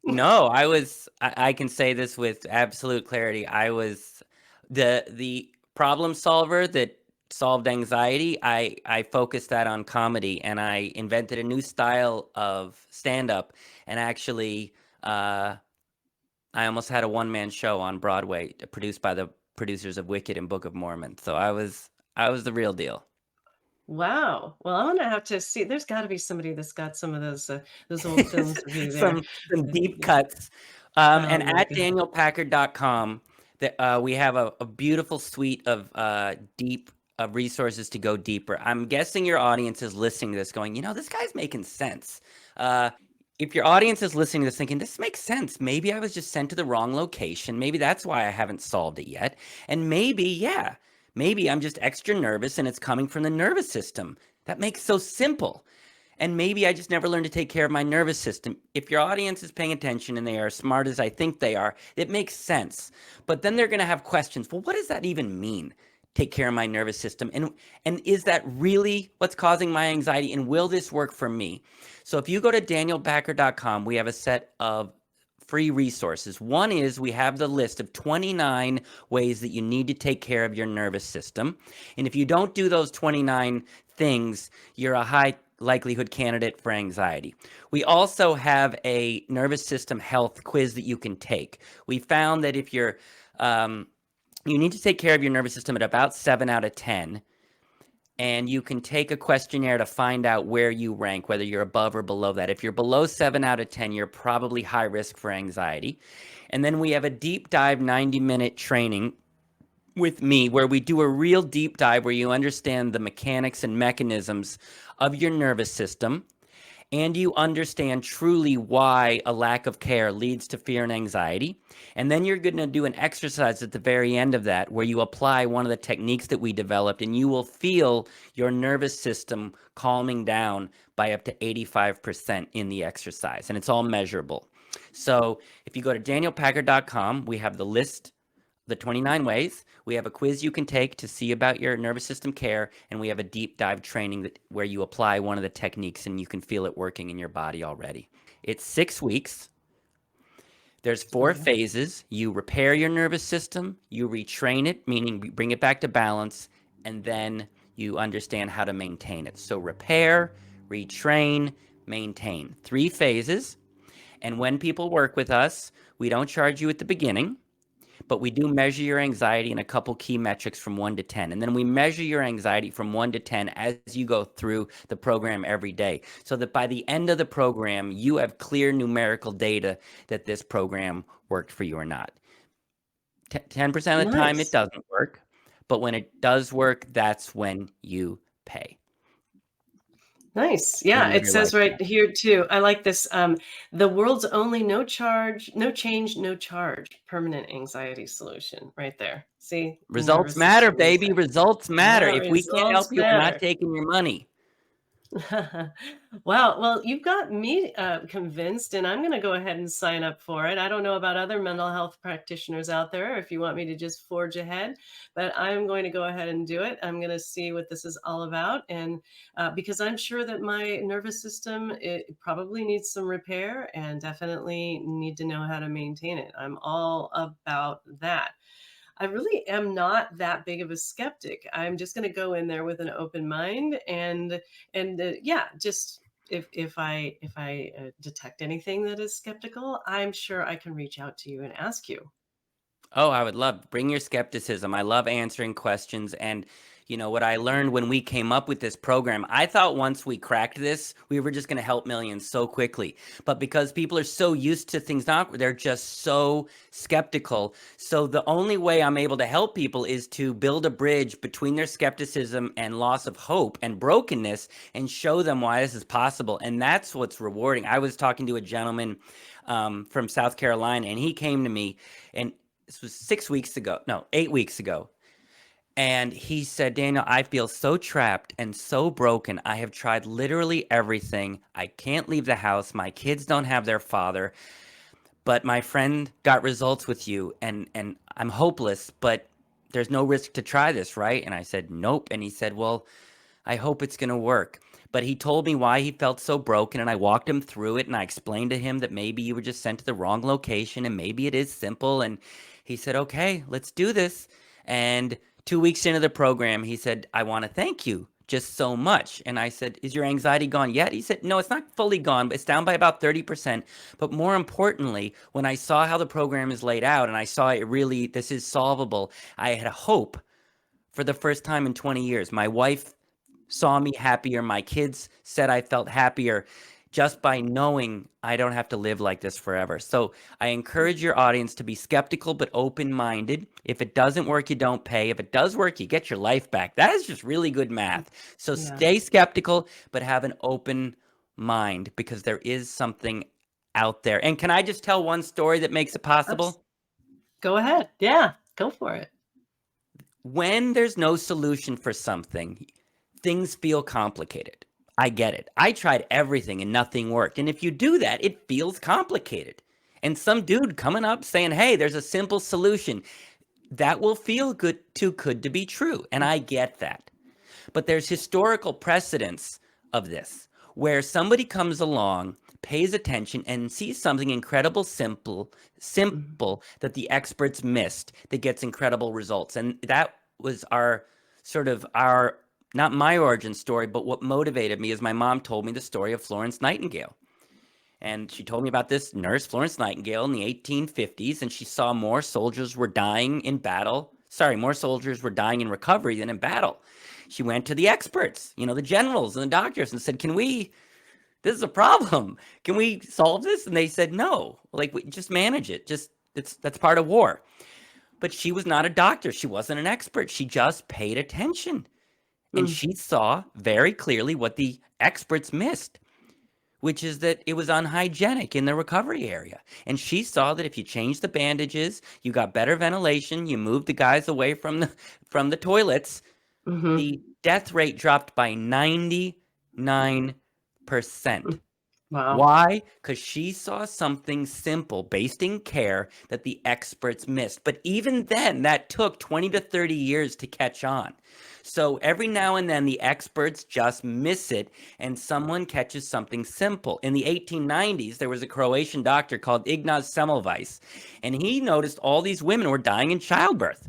No, I can say this with absolute clarity. I was the problem solver that solved anxiety. I focused that on comedy and I invented a new style of stand up and actually I almost had a one-man show on Broadway produced by the producers of Wicked and Book of Mormon. So I was the real deal. Wow. Well, I'm gonna have to see. There's got to be somebody that's got some of those old films of you there. Some deep Yeah. cuts. Oh And my at God. danielpackard.com, we have a beautiful suite of deep resources to go deeper. I'm guessing your audience is listening to this going, this guy's making sense. If your audience is listening to this thinking, this makes sense. Maybe I was just sent to the wrong location. Maybe that's why I haven't solved it yet. And maybe I'm just extra nervous and it's coming from the nervous system. That makes so simple. And maybe I just never learned to take care of my nervous system. If your audience is paying attention and they are as smart as I think they are, it makes sense. But then they're going to have questions. Well, what does that even mean? Take care of my nervous system. And is that really what's causing my anxiety? And will this work for me? So if you go to danielpackard.com, we have a set of free resources. One is we have the list of 29 ways that you need to take care of your nervous system. And if you don't do those 29 things, you're a high likelihood candidate for anxiety. We also have a nervous system health quiz that you can take. We found that if you need to take care of your nervous system at about 7 out of 10, and you can take a questionnaire to find out where you rank, whether you're above or below that. If you're below 7 out of 10, you're probably high risk for anxiety. And then we have a deep dive 90-minute training with me where we do a real deep dive where you understand the mechanics and mechanisms of your nervous system, and you understand truly why a lack of care leads to fear and anxiety. And then you're going to do an exercise at the very end of that where you apply one of the techniques that we developed, and you will feel your nervous system calming down by up to 85% in the exercise. And it's all measurable. So if you go to danielpackard.com, we have the list, the 29 ways. We have a quiz you can take to see about your nervous system care, and we have a deep dive training where you apply one of the techniques and you can feel it working in your body already. It's 6 weeks. There's 4 phases. You repair your nervous system, you retrain it, meaning bring it back to balance, and then you understand how to maintain it. So repair, retrain, maintain. 3 phases. And when people work with us, we don't charge you at the beginning, but we do measure your anxiety in a couple key metrics from 1 to 10. And then we measure your anxiety from 1 to 10 as you go through the program every day, so that by the end of the program, you have clear numerical data that this program worked for you or not. 10% of the time, it Nice. doesn't work. But when it does work, that's when you pay. Nice. And Yeah, you live it your says life right back. here too. I like this. The world's only no charge, no change, no charge permanent anxiety solution right there. See, Results nervous matter, system baby. reset. Results matter. Yeah, If we can't help results you, we're not matter. taking your money. Wow. Well, you've got me convinced, and I'm going to go ahead and sign up for it. I don't know about other mental health practitioners out there, if you want me to just forge ahead, but I'm going to go ahead and do it. I'm going to see what this is all about. And because I'm sure that my nervous system, it probably needs some repair and definitely need to know how to maintain it. I'm all about that. I really am not that big of a skeptic. I'm just going to go in there with an open mind and yeah, just if I detect anything that is skeptical, I'm sure I can reach out to you and ask you. Oh, I would love bring your skepticism. I love answering questions. And what I learned when we came up with this program, I thought once we cracked this, we were just going to help millions so quickly. But because people are so used to things not, they're just so skeptical. So the only way I'm able to help people is to build a bridge between their skepticism and loss of hope and brokenness and show them why this is possible. And that's what's rewarding. I was talking to a gentleman from South Carolina, and he came to me, and this was 8 weeks ago. And he said, Daniel, I feel so trapped and so broken. I have tried literally everything. I can't leave the house. My kids don't have their father. But my friend got results with you, and I'm hopeless, but there's no risk to try this, right? And I said, nope. And he said, well, I hope it's going to work. But he told me why he felt so broken, and I walked him through it, and I explained to him that maybe you were just sent to the wrong location, and maybe it is simple. And he said, okay, let's do this. And 2 weeks into the program, he said, I want to thank you. just so much. And I said, is your anxiety gone yet? He said, no, it's not fully gone, but it's down by about 30%. But more importantly, when I saw how the program is laid out and I saw it really, this is solvable, I had a hope for the first time in 20 years. My wife saw me happier. My kids said I felt happier just by knowing I don't have to live like this forever. So I encourage your audience to be skeptical but open-minded. If it doesn't work, you don't pay. If it does work, you get your life back. That is just really good math. So Yeah. stay skeptical, but have an open mind, because there is something out there. And can I just tell one story that makes it possible? Go ahead. Yeah, go for it. When there's no solution for something, things feel complicated. I get it. I tried everything and nothing worked. And if you do that, it feels complicated. And some dude coming up saying, hey, there's a simple solution, that will feel too good to be true. And I get that. But there's historical precedence of this, where somebody comes along, pays attention, and sees something incredible simple that the experts missed, that gets incredible results. And that was our not my origin story, but what motivated me is my mom told me the story of Florence Nightingale. And she told me about this nurse, Florence Nightingale, in the 1850s, and she saw more soldiers were dying in battle. More soldiers were dying in recovery than in battle. She went to the experts, the generals and the doctors, and said, this is a problem. Can we solve this? And they said, no, just manage it. That's part of war. But she was not a doctor. She wasn't an expert. She just paid attention. And she saw very clearly what the experts missed, which is that it was unhygienic in the recovery area. And she saw that if you changed the bandages, you got better ventilation, you moved the guys away from the toilets, the death rate dropped by 99%. Wow. Why? Because she saw something simple based in care that the experts missed. But even then, that took 20 to 30 years to catch on. So every now and then, the experts just miss it, and someone catches something simple. In the 1890s, there was a Croatian doctor called Ignaz Semmelweis, and he noticed all these women were dying in childbirth.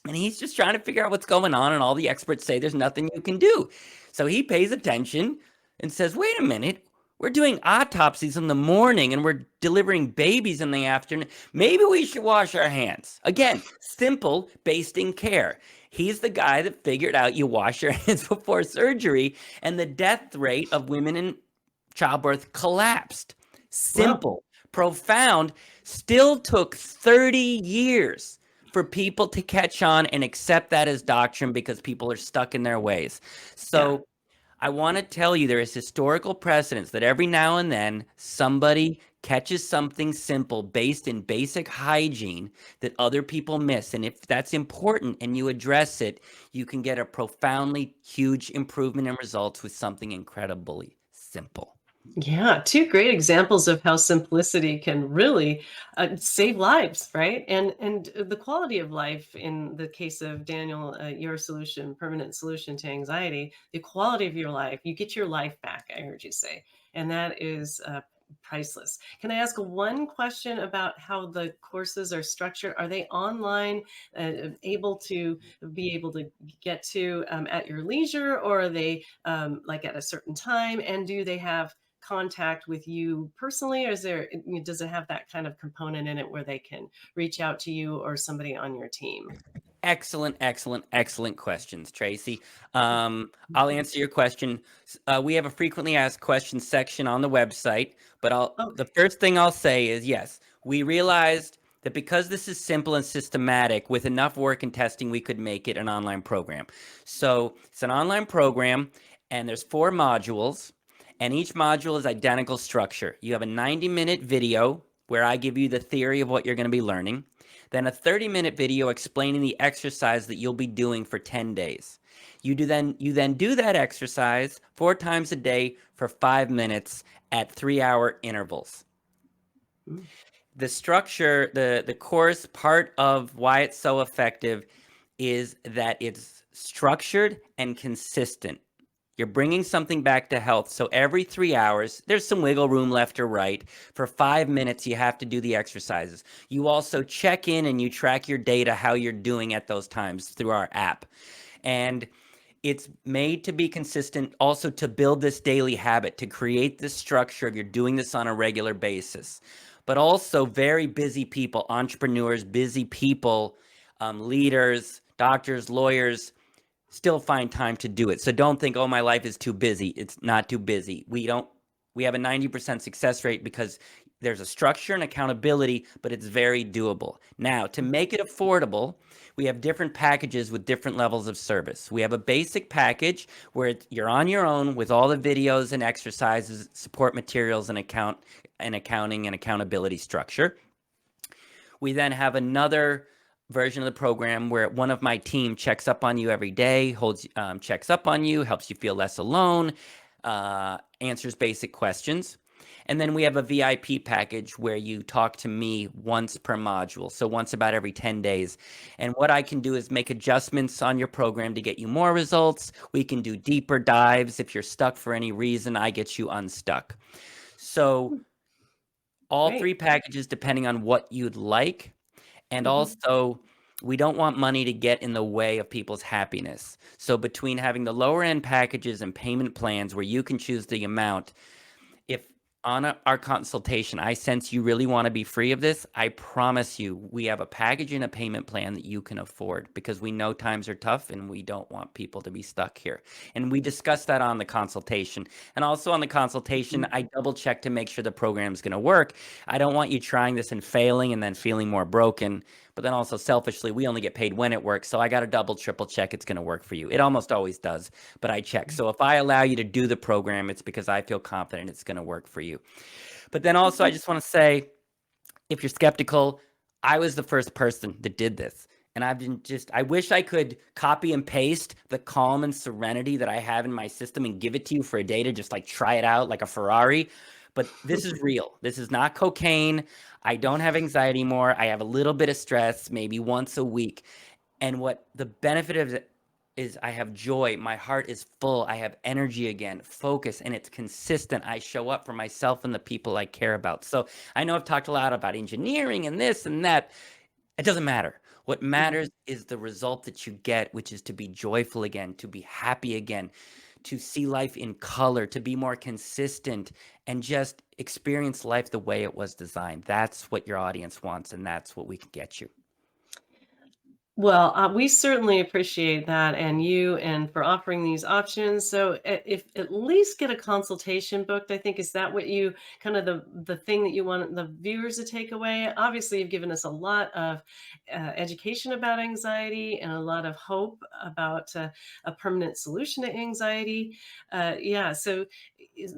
And he's just trying to figure out what's going on, and all the experts say there's nothing you can do. So he pays attention and says, wait a minute, we're doing autopsies in the morning and we're delivering babies in the afternoon. Maybe we should wash our hands. Again, simple, based in care. He's the guy that figured out you wash your hands before surgery, and the death rate of women in childbirth collapsed. Simple, profound, still took 30 years for people to catch on and accept that as doctrine because people are stuck in their ways. So I want to tell you there is historical precedence that every now and then somebody catches something simple based in basic hygiene that other people miss. And if that's important and you address it, you can get a profoundly huge improvement in results with something incredibly simple. Yeah, two great examples of how simplicity can really save lives, right? And the quality of life in the case of Daniel, your solution, permanent solution to anxiety, the quality of your life, you get your life back, I heard you say, and that is priceless. Can I ask one question about how the courses are structured? Are they online, able to get to at your leisure, or are they like at a certain time? And do they have contact with you personally, or does it have that kind of component in it where they can reach out to you or somebody on your team? Excellent questions, Tracy. I'll answer your question. We have a frequently asked questions section on the website, but the first thing I'll say is, yes, we realized that because this is simple and systematic, with enough work and testing, we could make it an online program. So it's an online program, and there's 4 modules, and each module is identical structure. You have a 90-minute video where I give you the theory of what you're going to be learning, then a 30-minute video explaining the exercise that you'll be doing for 10 days. You then do that exercise 4 times a day for 5 minutes at 3-hour intervals. The structure, the course, part of why it's so effective is that it's structured and consistent. You're bringing something back to health. So every 3 hours, there's some wiggle room left or right. For 5 minutes, you have to do the exercises. You also check in and you track your data, how you're doing at those times through our app. And It's made to be consistent, also to build this daily habit, to create this structure of you're doing this on a regular basis. But also very busy people, entrepreneurs, busy people, leaders, doctors, lawyers, still find time to do it. So don't think, oh, my life is too busy. It's not too busy. We have a 90% success rate because there's a structure and accountability, but it's very doable. Now, to make it affordable, we have different packages with different levels of service. We have a basic package where you're on your own with all the videos and exercises, support materials, and accounting and accountability structure. We then have another version of the program where one of my team checks up on you every day, checks up on you, helps you feel less alone, answers basic questions. And then we have a VIP package where you talk to me once per module, so once about every 10 days. And what I can do is make adjustments on your program to get you more results. We can do deeper dives. If you're stuck for any reason, I get you unstuck. So all Great. 3 packages depending on what you'd like. And also, we don't want money to get in the way of people's happiness. So between having the lower end packages and payment plans where you can choose the amount, if on our consultation, I sense you really want to be free of this, I promise you, we have a package and a payment plan that you can afford because we know times are tough and we don't want people to be stuck here. And we discussed that on the consultation. And also on the consultation, I double check to make sure the program is going to work. I don't want you trying this and failing and then feeling more broken. But then also selfishly, we only get paid when it works. So I got to double, triple check it's going to work for you. It almost always does, but I check. So if I allow you to do the program, it's because I feel confident it's going to work for you. But then also, I just want to say, if you're skeptical, I was the first person that did this. And I wish I could copy and paste the calm and serenity that I have in my system and give it to you for a day to just like try it out like a Ferrari. But this is real. This is not cocaine. I don't have anxiety anymore. I have a little bit of stress, maybe once a week. And what the benefit of it is, I have joy. My heart is full. I have energy again, focus, and it's consistent. I show up for myself and the people I care about. So I know I've talked a lot about engineering and this and that. It doesn't matter. What matters is the result that you get, which is to be joyful again, to be happy again, to see life in color, to be more consistent, and just experience life the way it was designed. That's what your audience wants, and that's what we can get you. Well, we certainly appreciate that and you and for offering these options. So if at least get a consultation booked, I think, is that what you kind of the thing that you want the viewers to take away? Obviously, you've given us a lot of education about anxiety and a lot of hope about a permanent solution to anxiety. Yeah. So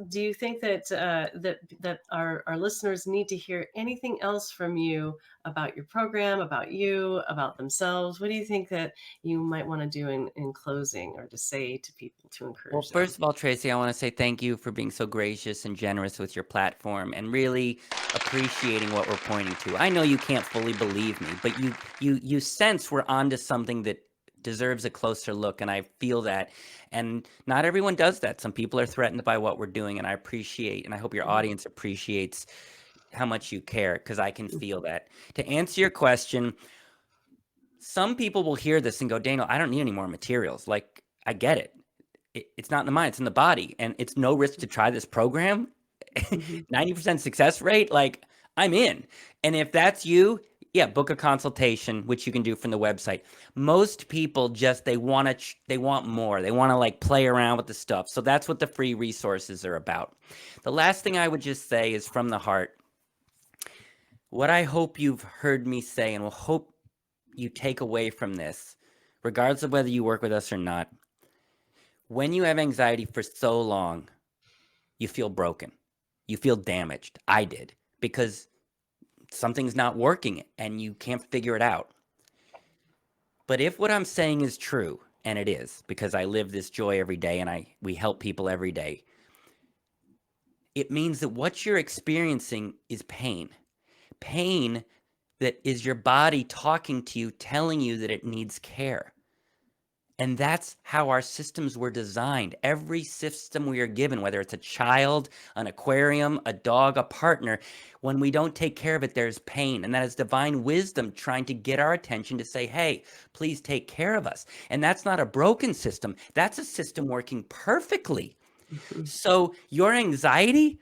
do you think that that our listeners need to hear anything else from you about your program, about you, about themselves? What do you think that you might want to do in closing or to say to people to Well, encourage them? first of all, Tracy, I want to say thank you for being so gracious and generous with your platform and really appreciating what we're pointing to. I know you can't fully believe me, but you sense we're onto something that deserves a closer look, and I feel that. And not everyone does that. Some people are threatened by what we're doing, and I appreciate, and I hope your audience appreciates how much you care, because I can feel that. To answer your question, some people will hear this and go, Daniel, I don't need any more materials. Like, I get it. It's not in the mind, it's in the body. And it's no risk to try this program. Mhm. 90% success rate, like, I'm in. And if that's you, yeah, book a consultation, which you can do from the website. Most people just, they want more. They want to like play around with the stuff. So that's what the free resources are about. The last thing I would just say is from the heart. What I hope you've heard me say and will hope you take away from this, regardless of whether you work with us or not, when you have anxiety for so long, you feel broken. You feel damaged. I did, because something's not working and you can't figure it out. But if what I'm saying is true, and it is, because I live this joy every day and we help people every day, it means that what you're experiencing is pain. Pain that is your body talking to you, telling you that it needs care. And that's how our systems were designed. Every system we are given, whether it's a child, an aquarium, a dog, a partner, when we don't take care of it, there's pain. And that is divine wisdom trying to get our attention to say, hey, please take care of us. And that's not a broken system. That's a system working perfectly. So your anxiety,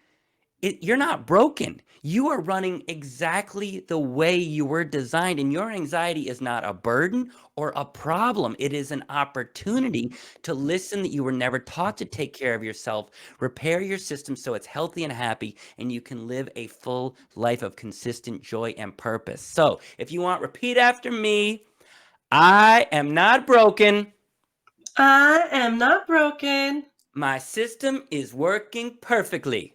you're not broken. You are running exactly the way you were designed, and your anxiety is not a burden or a problem. It is an opportunity to listen that you were never taught to take care of yourself, repair your system so it's healthy and happy, and you can live a full life of consistent joy and purpose. So if you want, repeat after me. I am not broken. I am not broken. My system is working perfectly.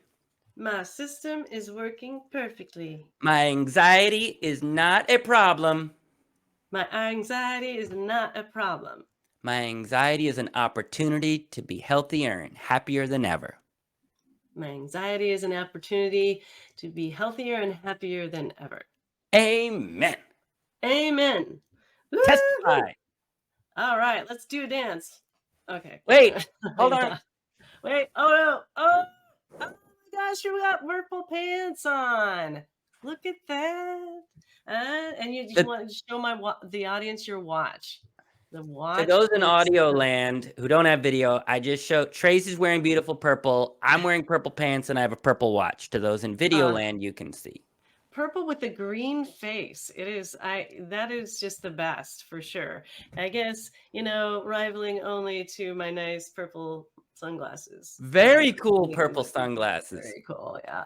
My system is working perfectly. My anxiety is not a problem. My anxiety is not a problem. My anxiety is an opportunity to be healthier and happier than ever. My anxiety is an opportunity to be healthier and happier than ever. Amen. Amen. Testify. Woo-hoo. All right, let's do a dance. Okay. Wait, hold on. Wait. Oh no. Oh my gosh, you got purple pants on. Look at that. And you just want to show the audience your watch. The watch. For those in audio land who don't have video, I just showed Tracy's wearing beautiful purple. I'm wearing purple pants and I have a purple watch. To those in video land, you can see. Purple with a green face. That is just the best for sure. I guess, rivaling only to my nice purple sunglasses. Very cool purple sunglasses. Very cool, yeah.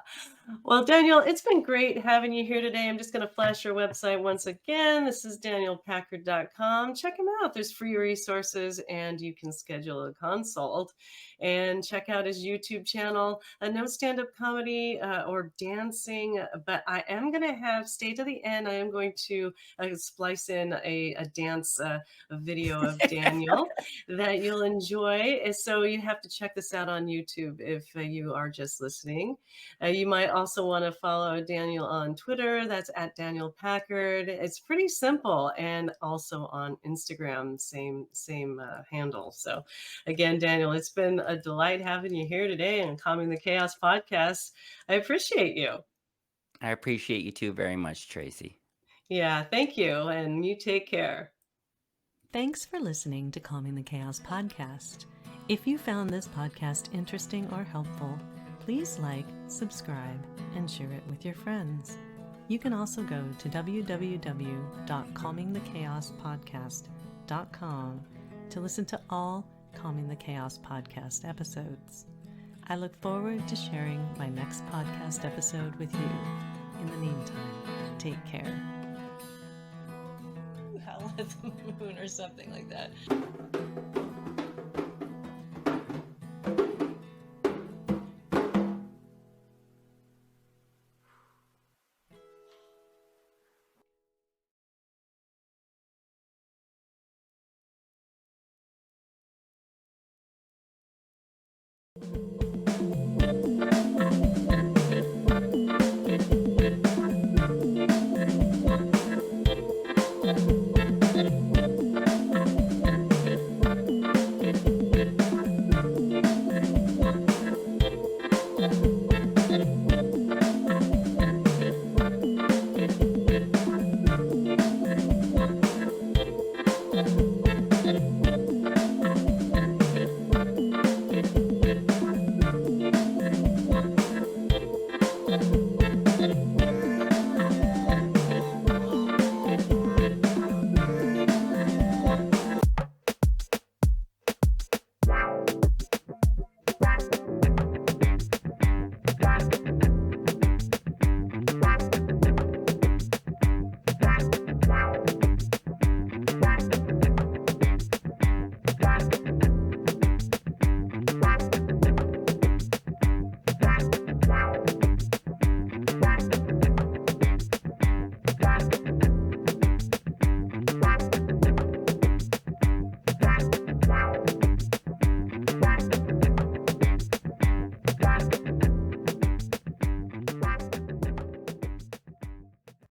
Well, Daniel, it's been great having you here today. I'm just going to flash your website once again. This is danielpackard.com. Check him out. There's free resources and you can schedule a consult. And check out his YouTube channel. No stand-up comedy or dancing, but I am going to stay to the end. I am going to splice in a dance video of Daniel that you'll enjoy. So you have to check this out on YouTube if you are just listening. You might also want to follow Daniel on Twitter. That's at Daniel Packard. It's pretty simple, and also on Instagram, same handle. So again, Daniel, it's been a delight having you here today on Calming the Chaos podcast. I appreciate you. I appreciate you too very much, Tracy. Yeah, thank you, and you take care. Thanks for listening to Calming the Chaos podcast. If you found this podcast interesting or helpful, please like, subscribe, and share it with your friends. You can also go to www.calmingthechaospodcast.com to listen to all Calming the Chaos podcast episodes. I look forward to sharing my next podcast episode with you. In the meantime, take care. Howl at the moon or something like that.